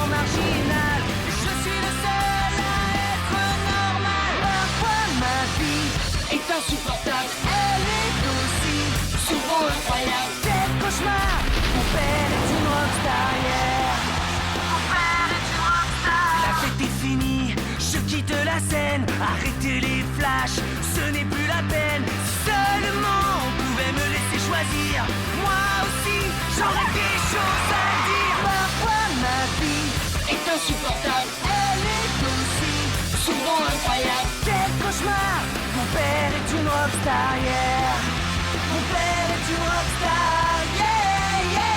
totalement marginal. Je suis le seul à être normal. Parfois ma vie est insupportable. Elle est aussi souvent incroyable. Quel cauchemar. Mon père est une rockstar, yeah. Mon père est une rockstar. La fête est finie, je quitte la scène. Arrêtez les flashs, ce n'est plus la peine. Si seulement on pouvait me laisser choisir, moi aussi j'aurais des choses à dire. Parfois ma vie est insupportable. Elle est aussi souvent incroyable. Quel cauchemar. Mon père est une rockstar, yeah. Mon père est une rockstar, yeah, yeah.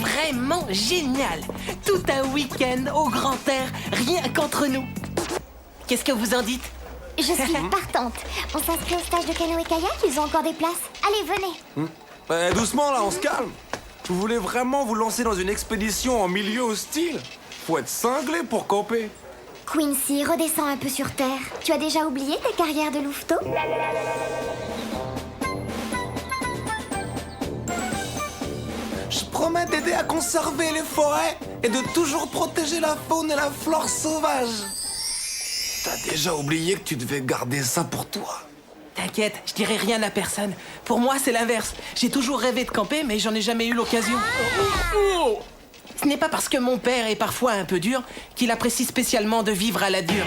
Vraiment génial. Tout un week-end au grand air, rien qu'entre nous. Qu'est-ce que vous en dites? Je suis partante. On s'inscrit au stage de canoë-kayak, ils ont encore des places. Allez, venez. Doucement là, on se calme. Vous voulez vraiment vous lancer dans une expédition en milieu hostile? Faut être cinglé pour camper. Quincy, redescends un peu sur terre. Tu as déjà oublié ta carrière de louveteau? Je promets d'aider à conserver les forêts et de toujours protéger la faune et la flore sauvage. T'as déjà oublié que tu devais garder ça pour toi? T'inquiète, je dirai rien à personne. Pour moi, c'est l'inverse. J'ai toujours rêvé de camper, mais j'en ai jamais eu l'occasion. Oh. Ce n'est pas parce que mon père est parfois un peu dur qu'il apprécie spécialement de vivre à la dure.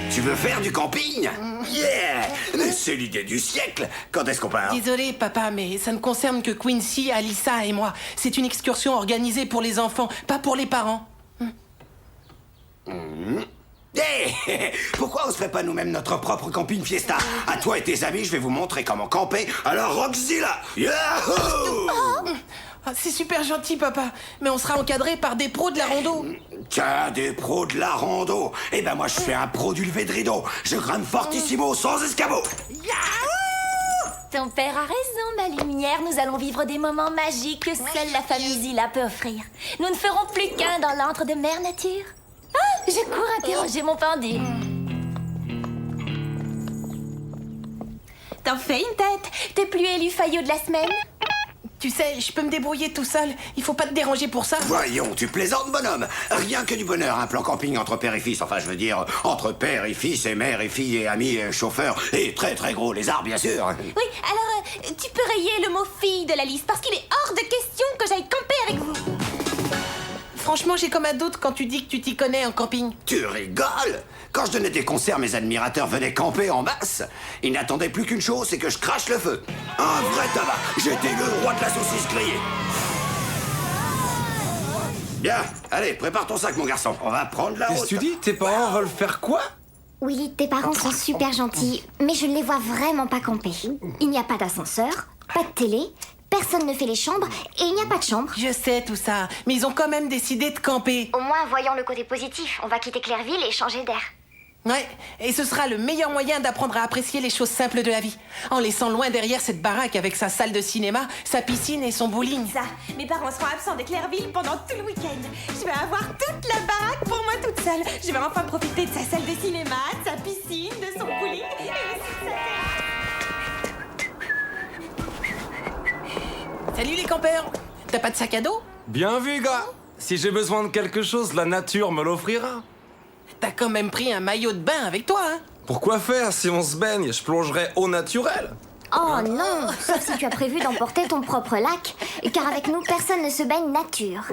Tu veux faire du camping? Yeah! Mais c'est l'idée du siècle! Quand est-ce qu'on part? Désolé, papa, mais ça ne concerne que Quincy, Alyssa et moi. C'est une excursion organisée pour les enfants, pas pour les parents. Hey! Pourquoi on se fait pas nous-mêmes notre propre camping fiesta? À toi et tes amis, je vais vous montrer comment camper à la Rockzilla! Yahoo! Ah, c'est super gentil, papa, mais on sera encadré par des pros de la rando. Tiens, des pros de la rando! Eh ben moi, je fais un pro du lever de rideau! Je grimpe fortissimo, sans escabeau! Ton père a raison, ma lumière. Nous allons vivre des moments magiques que seule la famille Zilla peut offrir. Nous ne ferons plus qu'un dans l'antre de Mère Nature. Ah, je cours interroger mon pendule. T'en fais une tête. T'es plus élu faillot de la semaine? Tu sais, je peux me débrouiller tout seul. Il faut pas te déranger pour ça. Voyons, tu plaisantes, bonhomme! Rien que du bonheur, un plan camping entre père et fils. Enfin, je veux dire, entre père et fils et mère et fille et amis et chauffeur. Et très très gros lézard, bien sûr. Oui, alors, tu peux rayer le mot fille de la liste parce qu'il est hors de question que j'aille camper avec vous. Franchement, j'ai comme un doute quand tu dis que tu t'y connais en camping. Tu rigoles? Quand je donnais des concerts, mes admirateurs venaient camper en masse. Ils n'attendaient plus qu'une chose, c'est que je crache le feu. Un vrai tabac. J'étais le roi de la saucisse grillée. Bien, allez, prépare ton sac, mon garçon. On va prendre la route. Qu'est-ce que tu dis? Tes parents veulent faire quoi? Oui, tes parents sont super gentils, mais je ne les vois vraiment pas camper. Il n'y a pas d'ascenseur, pas de télé, personne ne fait les chambres et il n'y a pas de chambre. Je sais tout ça, mais ils ont quand même décidé de camper. Au moins, voyons le côté positif. On va quitter Clairville et changer d'air. Ouais, et ce sera le meilleur moyen d'apprendre à apprécier les choses simples de la vie. En laissant loin derrière cette baraque avec sa salle de cinéma, sa piscine et son bowling. Ça, mes parents seront absents de Clairville pendant tout le week-end. Je vais avoir toute la baraque pour moi toute seule. Je vais enfin profiter de sa salle de cinéma, de sa piscine, de son bowling et aussi de sa... Salut les campeurs. T'as pas de sac à dos? Bien vu, gars. Si j'ai besoin de quelque chose, la nature me l'offrira. T'as quand même pris un maillot de bain avec toi, hein? Pourquoi faire? Si on se baigne, je plongerai au naturel. Oh non, sauf si tu as prévu d'emporter ton propre lac, car avec nous, personne ne se baigne nature.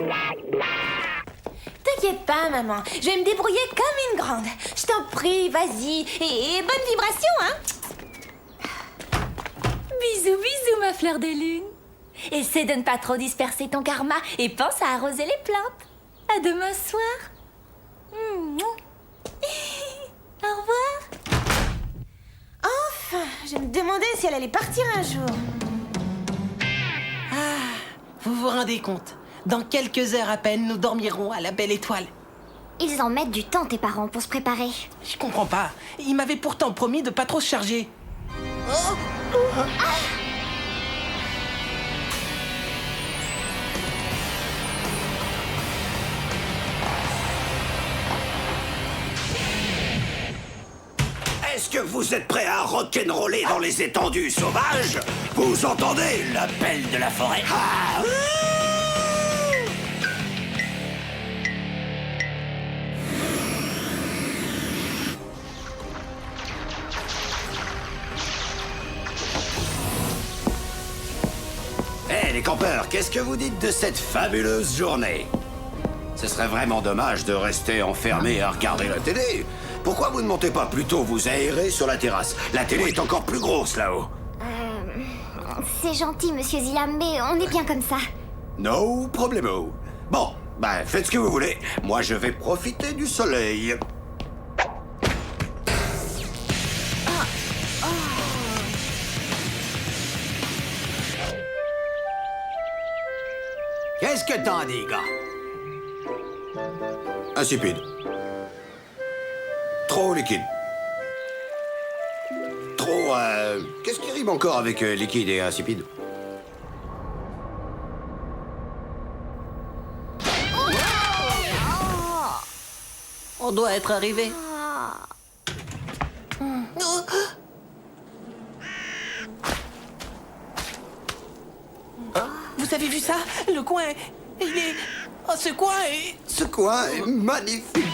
T'inquiète pas, maman. Je vais me débrouiller comme une grande. Je t'en prie, vas-y. Et bonne vibration, hein? Bisous, bisous, ma fleur de lune. Essaie de ne pas trop disperser ton karma et pense à arroser les plantes. À demain soir. Au revoir. Enfin, je me demandais si elle allait partir un jour. Vous vous rendez compte? Dans quelques heures à peine, nous dormirons à la belle étoile. Ils en mettent du temps, tes parents, pour se préparer. Je comprends pas. Ils m'avaient pourtant promis de pas trop se charger. Est-ce que vous êtes prêts à rock'n'roller dans les étendues sauvages? Vous entendez l'appel de la forêt? Ah, Hé, les campeurs, qu'est-ce que vous dites de cette fabuleuse journée? Ce serait vraiment dommage de rester enfermé à regarder la télé. Pourquoi vous ne montez pas plutôt vous aérer sur la terrasse? La télé est encore plus grosse là-haut. C'est gentil, monsieur Zilam, mais on est bien comme ça. No problemo. Bon, ben faites ce que vous voulez. Moi, je vais profiter du soleil. Qu'est-ce que t'en dis, gars? Insipide. Trop liquide. Trop, qu'est-ce qui rime encore avec liquide et insipide? On doit être arrivé. Vous avez vu ça? Le coin, il est... Oh, ce coin est... Ce coin est magnifique.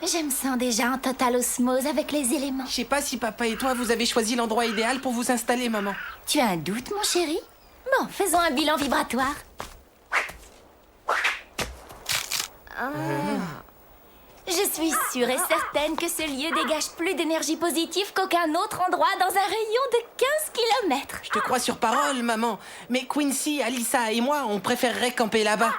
Je me sens déjà en totale osmose avec les éléments. Je sais pas si papa et toi, vous avez choisi l'endroit idéal pour vous installer, maman. Tu as un doute, mon chéri? Bon, faisons un bilan vibratoire. Je suis sûre et certaine que ce lieu dégage plus d'énergie positive qu'aucun autre endroit dans un rayon de 15 kilomètres. Je te crois sur parole, maman. Mais Quincy, Alyssa et moi, on préférerait camper là-bas.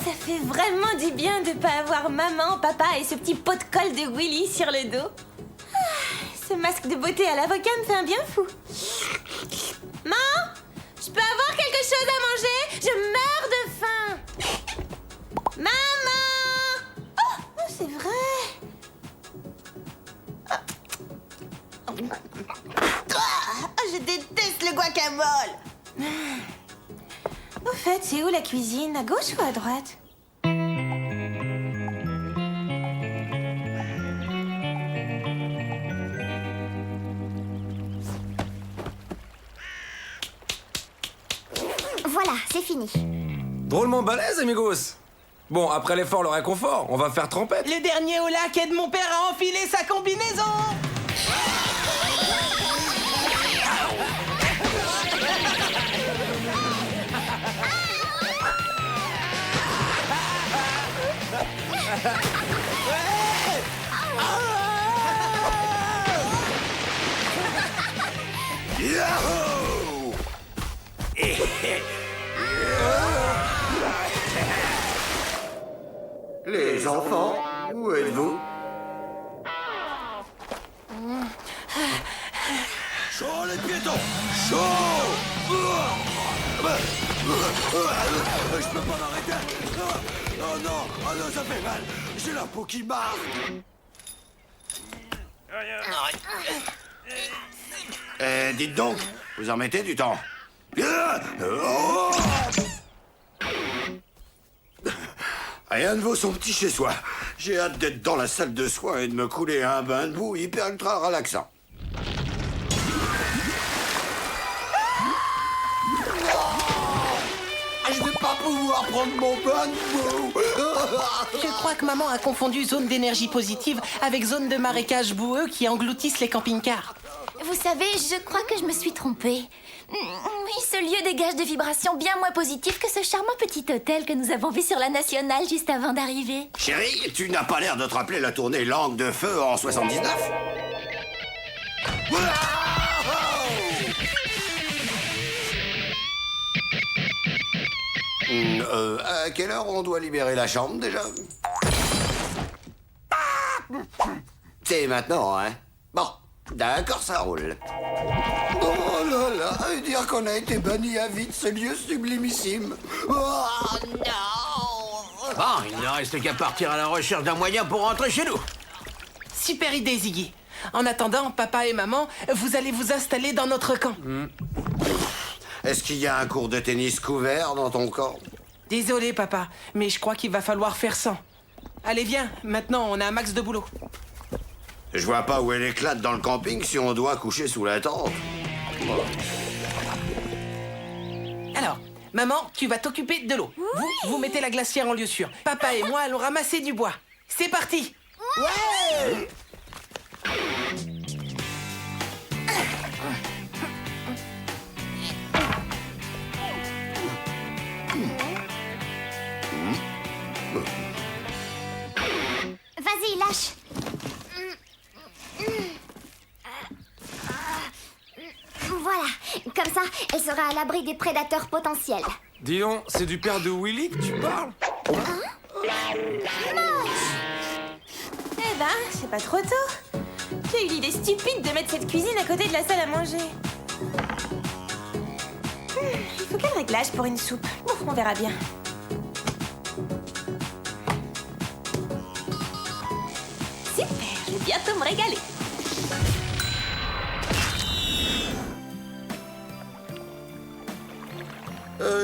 Ça fait vraiment du bien de pas avoir maman, papa et ce petit pot de colle de Willy sur le dos. Ce masque de beauté à l'avocat me fait un bien fou. Maman, je peux avoir quelque chose à manger? Je meurs de faim. Maman! Oh, c'est vrai. Je déteste le guacamole. Au fait, c'est où la cuisine? À gauche ou à droite? Voilà, c'est fini. Drôlement balèze, amigos. Bon, après l'effort, le réconfort, on va faire trempette. Le dernier au lac aide mon père à enfiler sa combinaison. Yahoo! Les enfants, où êtes-vous? Chaud les piétons! Chaud! Je peux pas m'arrêter! Oh non! Oh non, ça fait mal! J'ai la peau qui marque! Dites donc, vous en mettez du temps? Rien ne vaut son petit chez-soi. J'ai hâte d'être dans la salle de soins et de me couler un bain de boue hyper ultra relaxant. Je vais pas pouvoir prendre mon bain de boue. Je crois que maman a confondu zone d'énergie positive avec zone de marécage boueux qui engloutissent les camping-cars. Vous savez, je crois que je me suis trompée. Oui, ce lieu dégage des vibrations bien moins positives que ce charmant petit hôtel que nous avons vu sur la Nationale juste avant d'arriver. Chérie, tu n'as pas l'air de te rappeler la tournée Langue de Feu en 79? À quelle heure on doit libérer la chambre déjà? C'est maintenant, hein? Bon, d'accord, ça roule. Oh là là, dire qu'on a été banni à vie de ce lieu sublimissime. Oh non! Bon, il ne reste qu'à partir à la recherche d'un moyen pour rentrer chez nous. Super idée, Ziggy. En attendant, papa et maman, vous allez vous installer dans notre camp. Est-ce qu'il y a un cours de tennis couvert dans ton camp? Désolé, papa, mais je crois qu'il va falloir faire sans. Allez, viens, maintenant on a un max de boulot. Je vois pas où elle éclate dans le camping si on doit coucher sous la tente. Alors, maman, tu vas t'occuper de l'eau. Vous mettez la glacière en lieu sûr. Papa et moi allons ramasser du bois. C'est parti! Ouais! Vas-y, lâche. Voilà, comme ça, elle sera à l'abri des prédateurs potentiels. Dis donc, c'est du père de Willy que tu parles? Eh ben, c'est pas trop tôt. J'ai eu l'idée stupide de mettre cette cuisine à côté de la salle à manger. Il faut quel réglage pour une soupe? Bon, on verra bien. Super, je vais bientôt me régaler.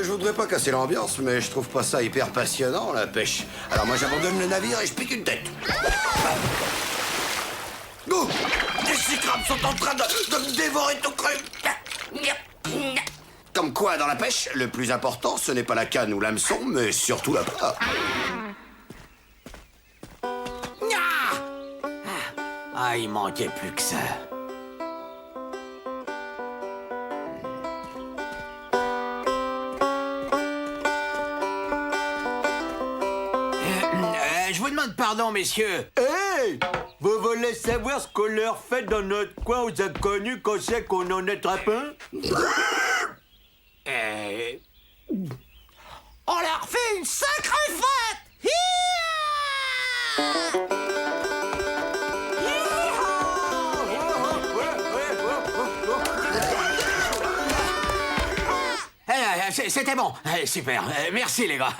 Je voudrais pas casser l'ambiance, mais je trouve pas ça hyper passionnant, la pêche. Alors moi, j'abandonne le navire et je pique une tête. Oh, les cyclopes sont en train de me dévorer tout cru. Comme quoi, dans la pêche, le plus important, ce n'est pas la canne ou l'hameçon, mais surtout la proie. Ah, il manquait plus que ça. Je vous demande pardon, messieurs. Hey! Vous voulez savoir ce qu'on leur fait dans notre coin aux inconnus quand c'est qu'on en attrape un? On leur fait une sacrée fête! C'était bon, super, merci les gars.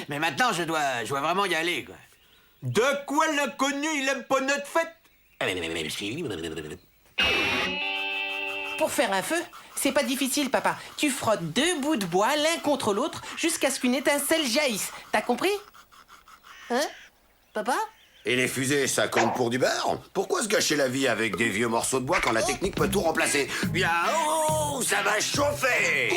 Mais maintenant je dois vraiment y aller, quoi. De quoi l'inconnu, il aime pas notre fête? Pour faire un feu, c'est pas difficile, papa. Tu frottes 2 bouts de bois l'un contre l'autre jusqu'à ce qu'une étincelle jaillisse. T'as compris? Hein, papa? Et les fusées, ça compte pour du beurre? Pourquoi se gâcher la vie avec des vieux morceaux de bois quand la technique peut tout remplacer? Bien, oh, ça va chauffer!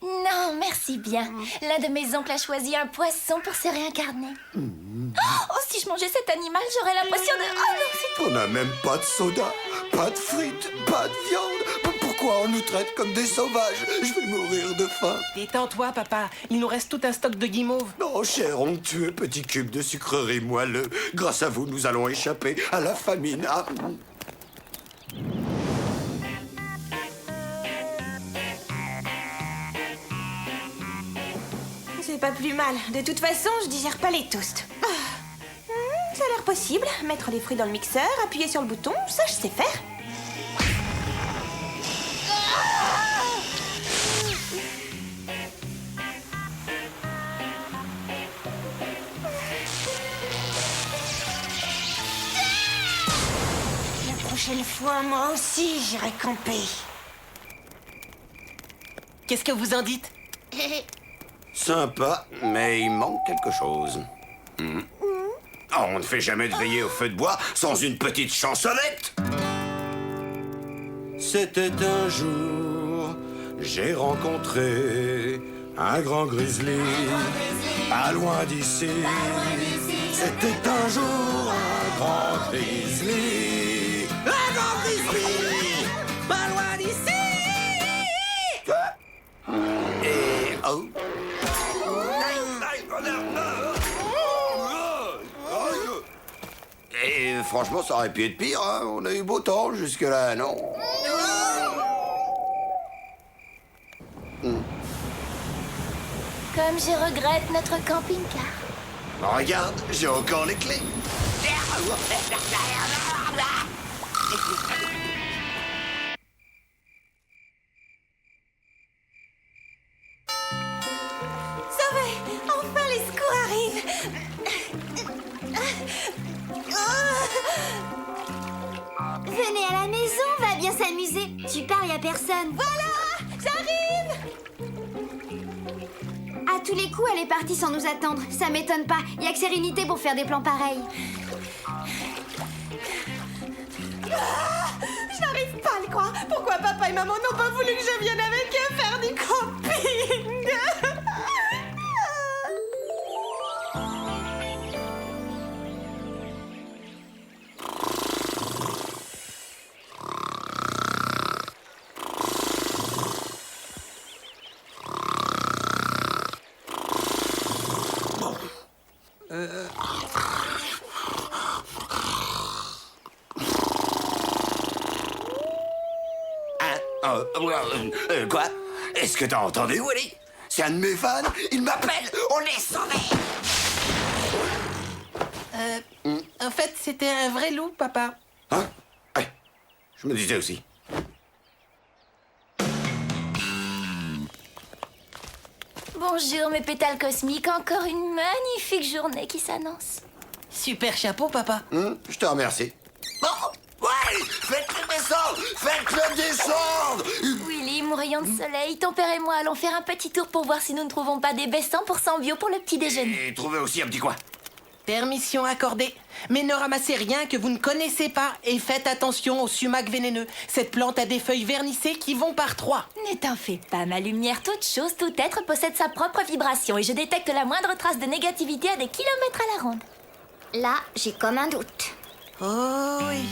Non, merci bien. L'un de mes oncles a choisi un poisson pour se réincarner. Oh, si je mangeais cet animal, j'aurais l'impression de... Oh non, c'est... On n'a même pas de soda, pas de frites, pas de viande. Pourquoi on nous traite comme des sauvages? Je vais mourir de faim. Détends-toi, papa. Il nous reste tout un stock de guimauves. Non, cher onctueux petit cube de sucrerie moelleux. Grâce à vous, nous allons échapper à la famine. Ah. C'est pas plus mal. De toute façon, je digère pas les toasts. Ça a l'air possible. Mettre les fruits dans le mixeur, appuyer sur le bouton, ça je sais faire. La prochaine fois, moi aussi, j'irai camper. Qu'est-ce que vous en dites? Sympa, mais il manque quelque chose. Oh, on ne fait jamais de veillée au feu de bois sans une petite chansonnette. C'était un jour, j'ai rencontré un grand grizzly, pas loin d'ici. C'était un jour un grand grizzly, un grand grizzly, pas loin d'ici. Et oh. franchement, ça aurait pu être pire, hein. On a eu beau temps jusque-là, non? Comme je regrette notre camping-car. Regarde, j'ai encore les clés. Sauvez! Enfin, les secours arrivent! Venez à la maison, on va bien s'amuser. Tu parles, y a personne. Voilà! J'arrive! À tous les coups, elle est partie sans nous attendre. Ça m'étonne pas. Y a que Sérénité pour faire des plans pareils. Je n'arrive pas à le croire. Pourquoi papa et maman n'ont pas voulu que je vienne avec eux faire du camping? Quoi? Est-ce que t'as entendu, Willy? C'est un de mes fans, il m'appelle, on est sauvés! En fait, c'était un vrai loup, papa. Hein? Ouais, je me disais aussi. Bonjour mes pétales cosmiques, encore une magnifique journée qui s'annonce. Super chapeau, papa. Je te remercie. Oh, ouais! Faites-le descendre! Faites-le descendre! Willy, mon rayon de soleil, ton père et moi allons faire un petit tour pour voir si nous ne trouvons pas des baies 100% bio pour le petit déjeuner. Et trouvez aussi un petit coin. Permission accordée. Mais ne ramassez rien que vous ne connaissez pas et faites attention au sumac vénéneux. Cette plante a des feuilles vernissées qui vont par 3. Ne t'en fais pas, ma lumière. Toute chose, tout être possède sa propre vibration et je détecte la moindre trace de négativité à des kilomètres à la ronde. Là, j'ai comme un doute. Oh oui.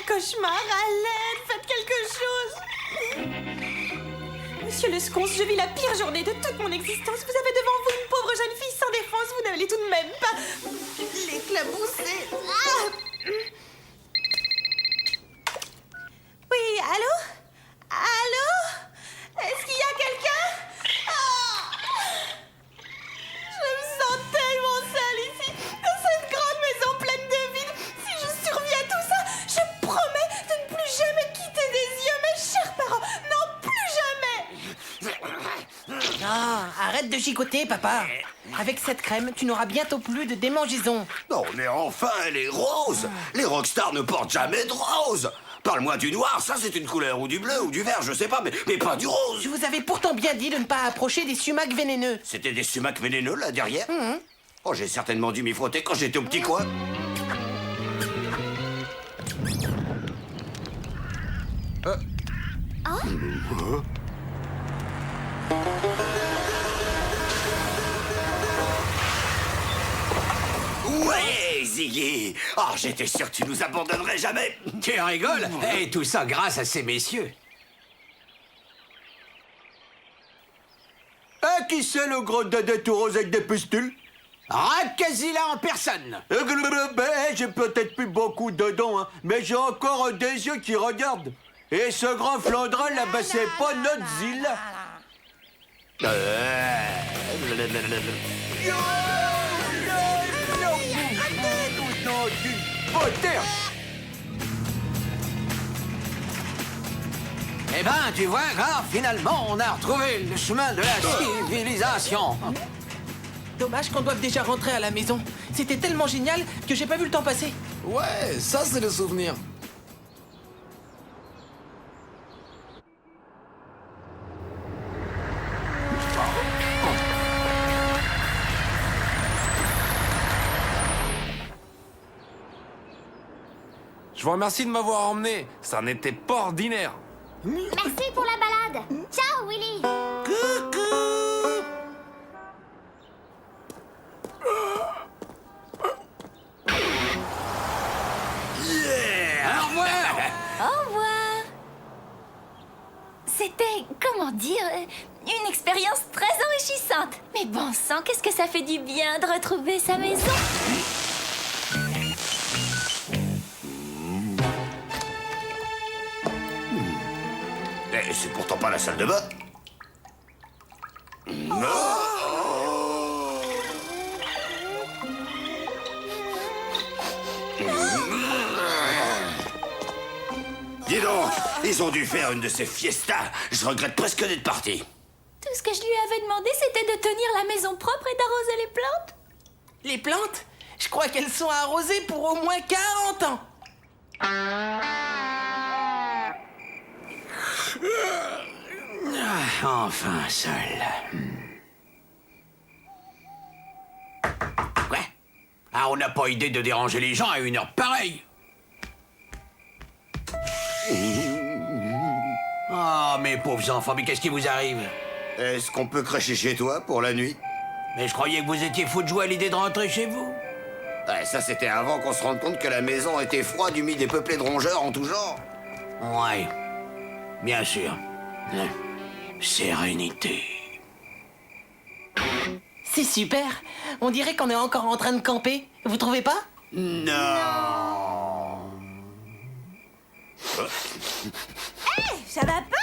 Cauchemar, à l'aide, faites quelque chose! Monsieur le Sconce, je vis la pire journée de toute mon existence. Vous avez devant vous une pauvre jeune fille sans défense. Vous n'allez tout de même pas l'éclabousser. Ah! Oui, allô? Allô? Est-ce qu'il y a quelqu'un? Oh! Je me sens tellement seule ici, dans cette grande maison pleine de vide. Si je survis à tout ça, je promets de ne plus jamais quitter des yeux mes chers parents. Non, plus jamais. Ah, arrête de gigoter, papa. Avec cette crème, tu n'auras bientôt plus de démangeaisons. Non, mais enfin, elle est rose! Les rockstars ne portent jamais de rose! Parle-moi du noir, ça c'est une couleur, ou du bleu, ou du vert, je sais pas, mais pas du rose! Je vous avais pourtant bien dit de ne pas approcher des sumacs vénéneux. C'était des sumacs vénéneux, là, derrière? Oh, j'ai certainement dû m'y frotter quand j'étais au petit coin. Ouais, Ziggy! Oh, j'étais sûr que tu nous abandonnerais jamais! Tu rigoles? Et tout ça grâce à ces messieurs. Ah, qui c'est le gros dada tout rose avec des pustules? Rakazila en personne. J'ai peut-être plus beaucoup de dents, hein, mais j'ai encore des yeux qui regardent. Et ce grand Flandrin là-bas, c'est pas notre Zilla. Eh ben, tu vois, gars, finalement, on a retrouvé le chemin de la civilisation. Dommage qu'on doive déjà rentrer à la maison. C'était tellement génial que j'ai pas vu le temps passer. Ouais, ça c'est le souvenir. Je vous remercie de m'avoir emmené. Ça n'était pas ordinaire. Merci pour la balade. Ciao, Willy. Au revoir. Au revoir. C'était, comment dire, une expérience très enrichissante. Mais bon sang, qu'est-ce que ça fait du bien de retrouver sa maison. Eh, c'est pourtant pas la salle de bain. Dis donc, ils ont dû faire une de ces fiestas. Je regrette presque d'être parti. Tout ce que je lui avais demandé, c'était de tenir la maison propre et d'arroser les plantes. Les plantes? Je crois qu'elles sont arrosées pour au moins 40 ans. Enfin, seul. Quoi? Ah, on n'a pas idée de déranger les gens à une heure pareille. Oh, mes pauvres enfants, mais qu'est-ce qui vous arrive? Est-ce qu'on peut cracher chez toi pour la nuit? Mais je croyais que vous étiez fou de jouer à l'idée de rentrer chez vous. Ouais, ça, c'était avant qu'on se rende compte que la maison était froide, humide et peuplée de rongeurs en tout genre. Ouais, bien sûr. Sérénité. C'est super. On dirait qu'on est encore en train de camper. Vous trouvez pas? Non. Ça va pas